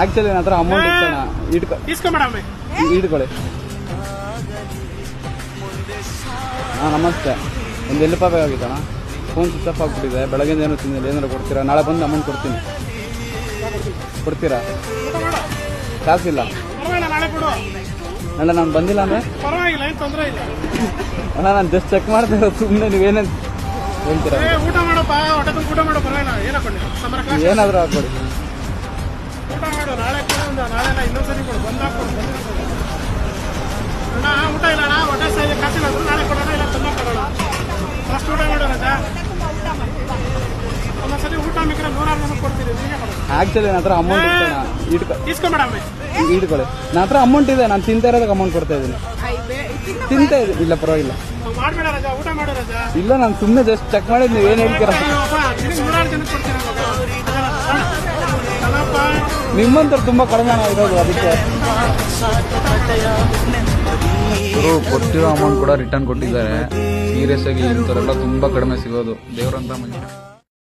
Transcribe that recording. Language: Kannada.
ಆಕ್ಚುಲಿ ನನ್ನ ಹತ್ರ ಅಮೌಂಟ್ ಇತ್ತಣ್ಣ. ಇಟ್ಕೊಳ್ಳಿ. ನಮಸ್ತೆ. ಒಂದು 10 ರೂಪಾಯಿ ಬೇಕಾಗಿತ್ತಣ್ಣ. ಫೋನ್ ಸ್ವಿಚ್ ಆಫ್ ಆಗ್ಬಿಟ್ಟಿದೆ. ಬೆಳಗ್ಗೆ ಏನೋ ತಿಂದಿಲ್ಲ. ಏನಾರು ಕೊಡ್ತೀರಾ? ನಾಳೆ ಬಂದು ಅಮೌಂಟ್ ಕೊಡ್ತೀನಿ. ಕೊಡ್ತೀರಾ? ಕಾಸಿಲ್ಲ ಅಣ್ಣ. ನಾನು ಬಂದಿಲ್ಲ ಅಂದ್ರೆ ಅಣ್ಣ ನಾನು ಜಸ್ಟ್ ಚೆಕ್ ಮಾಡ್ತಾ ಇರೋದು. ಸುಮ್ಮನೆ ನೀವೇನೇನು ಹೇಳ್ತೀರಾ? ಏನಾದರೂ ಹಾಕೊಡಿ. ಆಕ್ಚುಲಿ ನನ್ನ ಹತ್ರ ಅಮೌಂಟ್ ಇತ್ತಣ್ಣ. ಇಟ್ಕೊಳ್ಳಿ. ನನ್ನ ಹತ್ರ ಅಮೌಂಟ್ ಇದೆ. ನಾನು ತಿಂತಾ ಇರೋದಕ್ಕೆ ಅಮೌಂಟ್ ಕೊಡ್ತಾ ಇದ್ದೀನಿ. ತಿಂತಾ ಇದ್ದೀನಿ. ಇಲ್ಲ ಪರವಾಗಿಲ್ಲ. ಇಲ್ಲ ನಾನು ಸುಮ್ಮನೆ ಜಸ್ಟ್ ಚೆಕ್ ಮಾಡಿದ್. ನೀವು ಏನ್ ಹೇಳ್ತೀರಾ? ನಿಮ್ಮಂತ ತುಂಬಾ ಕಡಿಮೆ ಇರೋದು. ಅದಕ್ಕೆ ಇವರು ಕೊಟ್ಟಿರೋ ಅಮೌಂಟ್ ಕೂಡ ರಿಟರ್ನ್ ಕೊಟ್ಟಿದ್ದಾರೆ. ಸೀರಿಯಸ್ ಆಗಿ ಇಂಥವರೆಲ್ಲ ತುಂಬಾ ಕಡಿಮೆ ಸಿಗೋದು. ದೇವರಂತ ಮನುಷ್ಯ.